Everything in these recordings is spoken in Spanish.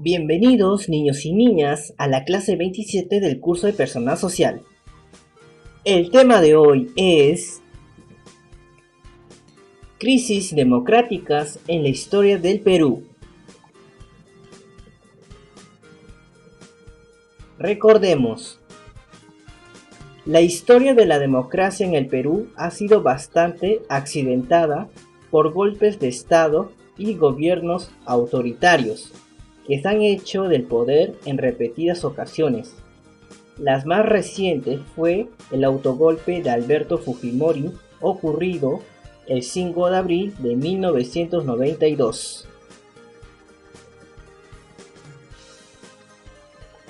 Bienvenidos niños y niñas a la clase 27 del curso de Personal Social. El tema de hoy es crisis democráticas en la historia del Perú. Recordemos, la historia de la democracia en el Perú ha sido bastante accidentada por golpes de Estado y gobiernos autoritarios que se han hecho del poder en repetidas ocasiones. Las más recientes fue el autogolpe de Alberto Fujimori ocurrido el 5 de abril de 1992.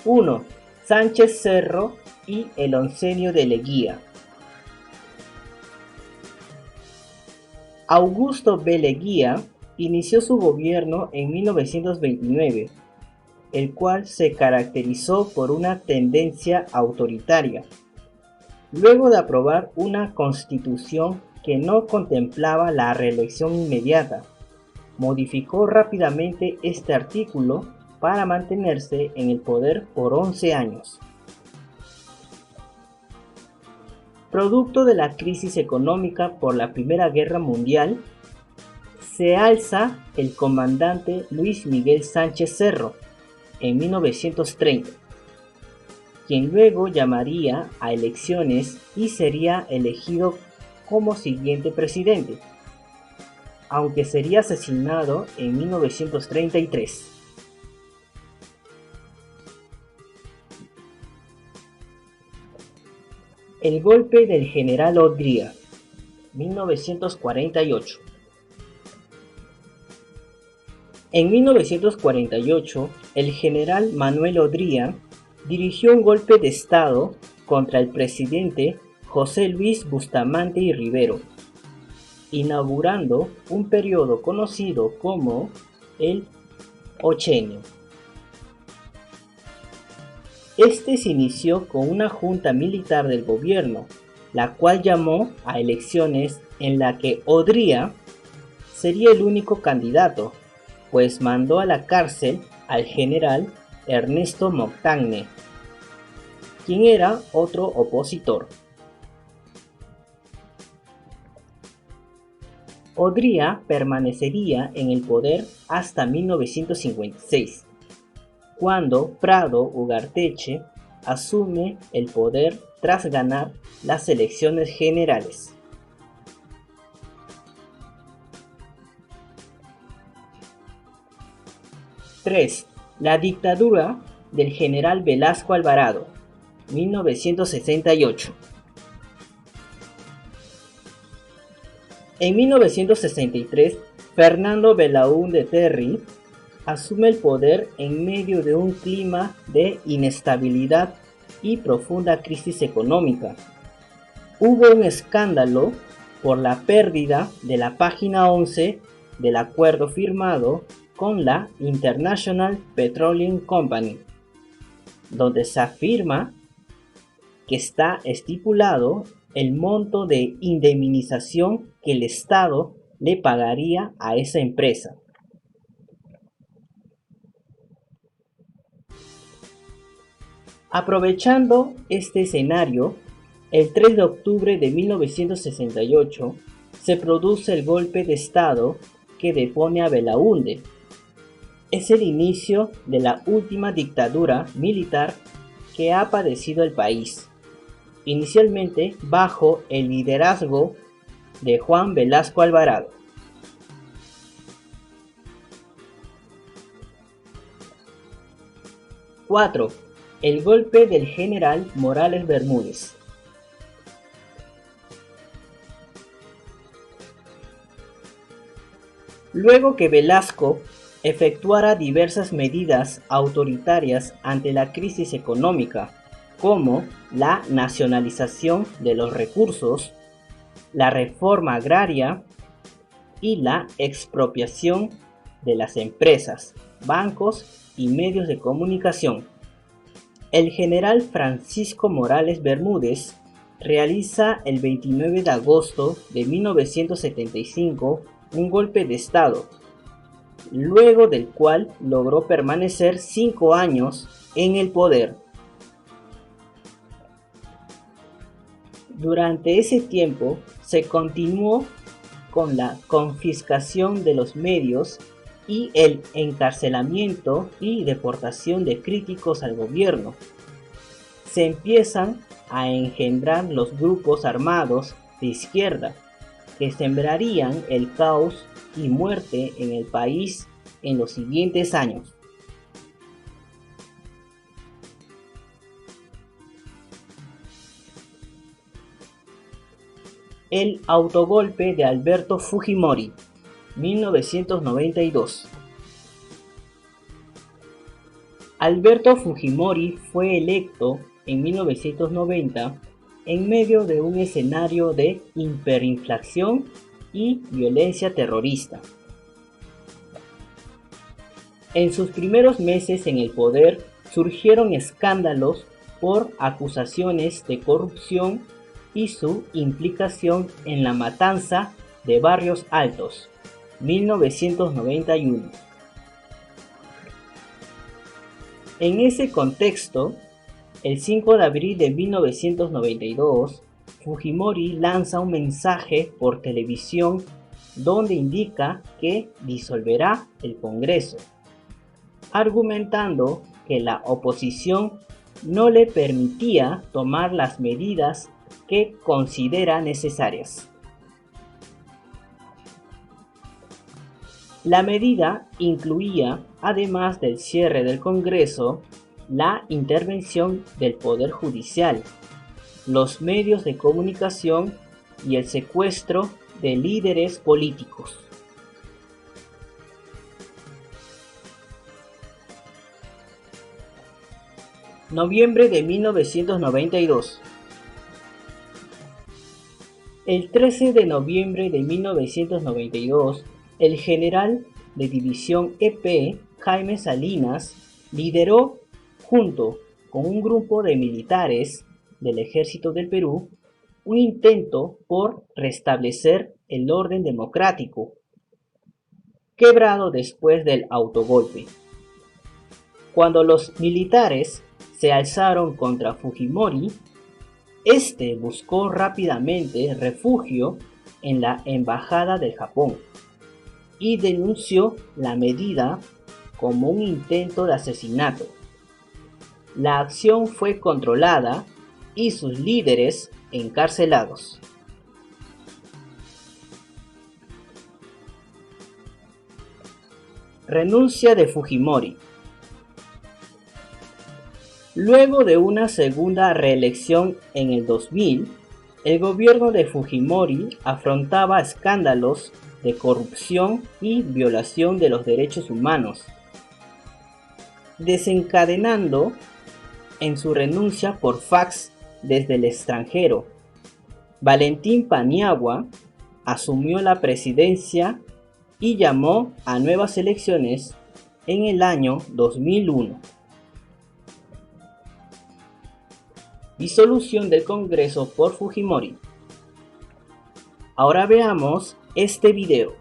1. Sánchez Cerro y el oncenio de Leguía. Augusto B. Leguía inició su gobierno en 1929, el cual se caracterizó por una tendencia autoritaria. Luego de aprobar una constitución que no contemplaba la reelección inmediata, modificó rápidamente este artículo para mantenerse en el poder por 11 años. Producto de la crisis económica por la Primera Guerra Mundial, se alza el comandante Luis Miguel Sánchez Cerro en 1930, quien luego llamaría a elecciones y sería elegido como siguiente presidente, aunque sería asesinado en 1933. El golpe del general Odría, 1948. En 1948, el general Manuel Odría dirigió un golpe de Estado contra el presidente José Luis Bustamante y Rivero, inaugurando un periodo conocido como el Ochenio. Este se inició con una junta militar del gobierno, la cual llamó a elecciones en la que Odría sería el único candidato, pues mandó a la cárcel al general Ernesto Montagne, quien era otro opositor. Odría permanecería en el poder hasta 1956, cuando Prado Ugarteche asume el poder tras ganar las elecciones generales. ¡3! La dictadura del general Velasco Alvarado, 1968. En 1963, Fernando Belaúnde Terry asume el poder en medio de un clima de inestabilidad y profunda crisis económica. Hubo un escándalo por la pérdida de la página 11 del acuerdo firmado con la International Petroleum Company, donde se afirma que está estipulado el monto de indemnización que el Estado le pagaría a esa empresa. Aprovechando este escenario, el 3 de octubre de 1968 se produce el golpe de Estado que depone a Belaúnde. Es el inicio de la última dictadura militar que ha padecido el país, inicialmente bajo el liderazgo de Juan Velasco Alvarado. ¡4! El golpe del general Morales Bermúdez. Luego que Velasco efectuara diversas medidas autoritarias ante la crisis económica, como la nacionalización de los recursos, la reforma agraria y la expropiación de las empresas, bancos y medios de comunicación, el general Francisco Morales Bermúdez realiza el 29 de agosto de 1975 un golpe de Estado luego del cual logró permanecer 5 años en el poder. Durante ese tiempo se continuó con la confiscación de los medios y el encarcelamiento y deportación de críticos al gobierno. Se empiezan a engendrar los grupos armados de izquierda que sembrarían el caos y muerte en el país en los siguientes años. El autogolpe de Alberto Fujimori, 1992. Alberto Fujimori fue electo en 1990 en medio de un escenario de hiperinflación y violencia terrorista. En sus primeros meses en el poder surgieron escándalos por acusaciones de corrupción y su implicación en la matanza de Barrios Altos, 1991. En ese contexto, el 5 de abril de 1992, Fujimori lanza un mensaje por televisión donde indica que disolverá el Congreso, argumentando que la oposición no le permitía tomar las medidas que considera necesarias. La medida incluía, además del cierre del Congreso, la intervención del Poder Judicial, los medios de comunicación y el secuestro de líderes políticos. Noviembre de 1992. El 13 de noviembre de 1992, el general de división EP, Jaime Salinas, lideró, junto con un grupo de militares del Ejército del Perú, un intento por restablecer el orden democrático, quebrado después del autogolpe. Cuando los militares se alzaron contra Fujimori, este buscó rápidamente refugio en la Embajada del Japón y denunció la medida como un intento de asesinato. La acción fue controlada y sus líderes encarcelados. Renuncia de Fujimori. Luego de una segunda reelección en el 2000, el gobierno de Fujimori afrontaba escándalos de corrupción y violación de los derechos humanos, desencadenando en su renuncia por fax desde el extranjero. Valentín Paniagua asumió la presidencia y llamó a nuevas elecciones en el año 2001. Disolución del Congreso por Fujimori. Ahora veamos este video.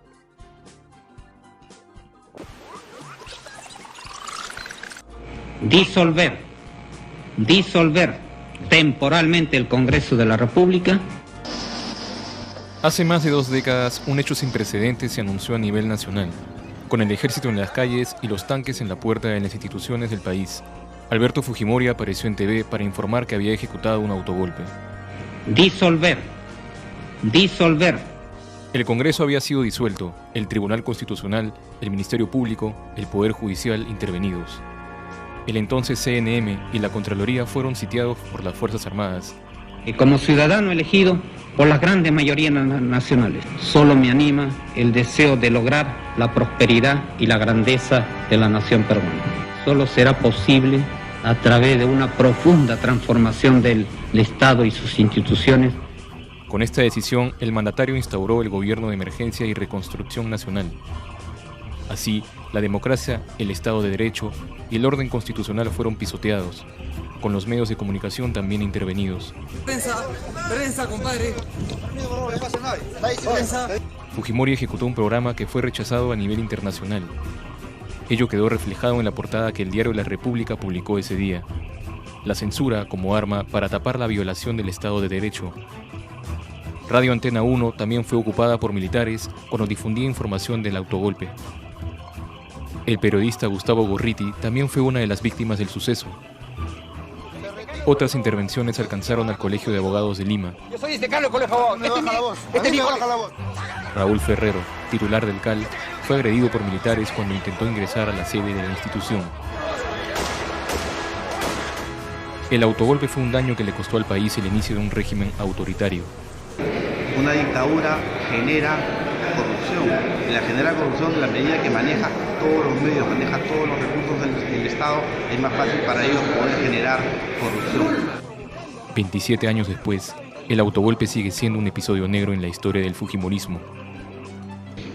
Disolver temporalmente el Congreso de la República. Hace más de 2 décadas, un hecho sin precedentes se anunció a nivel nacional, con el ejército en las calles y los tanques en la puerta de las instituciones del país. Alberto Fujimori apareció en TV para informar que había ejecutado un autogolpe. Disolver. El Congreso había sido disuelto, el Tribunal Constitucional, el Ministerio Público, el Poder Judicial intervenidos. El entonces CNM y la Contraloría fueron sitiados por las Fuerzas Armadas. Y como ciudadano elegido por las grandes mayorías nacionales, solo me anima el deseo de lograr la prosperidad y la grandeza de la nación peruana. Solo será posible a través de una profunda transformación del Estado y sus instituciones. Con esta decisión, el mandatario instauró el gobierno de emergencia y reconstrucción nacional. Así, la democracia, el Estado de Derecho y el orden constitucional fueron pisoteados, con los medios de comunicación también intervenidos. Prensa, compadre. Prensa. Fujimori ejecutó un programa que fue rechazado a nivel internacional. Ello quedó reflejado en la portada que el diario La República publicó ese día. La censura como arma para tapar la violación del Estado de Derecho. Radio Antena 1 también fue ocupada por militares cuando difundía información del autogolpe. El periodista Gustavo Gorriti también fue una de las víctimas del suceso. Otras intervenciones alcanzaron al Colegio de Abogados de Lima. Yo soy decano del Colegio de Abogados. Baja la voz. Raúl Ferrero, titular del CAL, fue agredido por militares cuando intentó ingresar a la sede de la institución. El autogolpe fue un daño que le costó al país el inicio de un régimen autoritario. Una dictadura genera corrupción, y la genera corrupción en la medida que maneja todos los medios, maneja todos los recursos del Estado, es más fácil para ellos poder generar corrupción. 27 años después, el autogolpe sigue siendo un episodio negro en la historia del fujimorismo.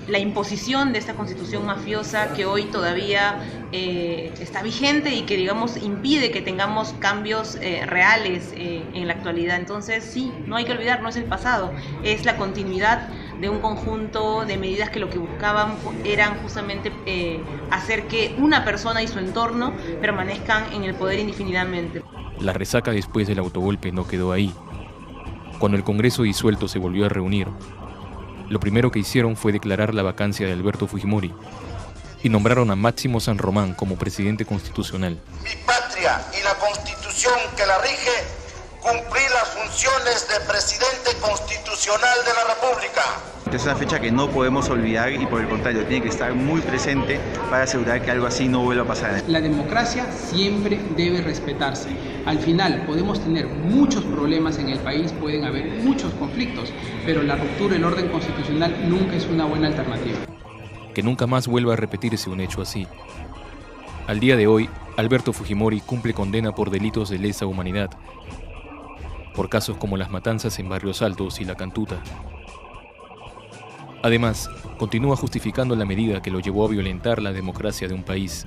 La imposición de esta constitución mafiosa que hoy todavía está vigente y que, digamos, impide que tengamos cambios reales en la actualidad. Entonces, sí, no hay que olvidar, no es el pasado, es la continuidad de un conjunto de medidas que lo que buscaban eran justamente hacer que una persona y su entorno permanezcan en el poder indefinidamente. La resaca después del autogolpe no quedó ahí. Cuando el Congreso disuelto se volvió a reunir, lo primero que hicieron fue declarar la vacancia de Alberto Fujimori y nombraron a Máximo San Román como presidente constitucional. Mi patria y la constitución que la rige, cumplir las funciones de presidente constitucional de la República. Es una fecha que no podemos olvidar y por el contrario tiene que estar muy presente para asegurar que algo así no vuelva a pasar. La democracia siempre debe respetarse. Al final podemos tener muchos problemas en el país, pueden haber muchos conflictos, pero la ruptura del orden constitucional nunca es una buena alternativa. Que nunca más vuelva a repetirse un hecho así. Al día de hoy, Alberto Fujimori cumple condena por delitos de lesa humanidad, por casos como las matanzas en Barrios Altos y La Cantuta. Además, continúa justificando la medida que lo llevó a violentar la democracia de un país.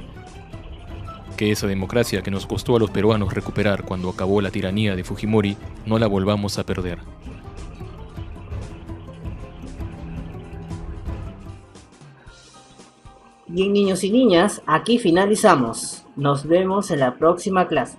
Que esa democracia que nos costó a los peruanos recuperar cuando acabó la tiranía de Fujimori, no la volvamos a perder. Bien, niños y niñas, aquí finalizamos. Nos vemos en la próxima clase.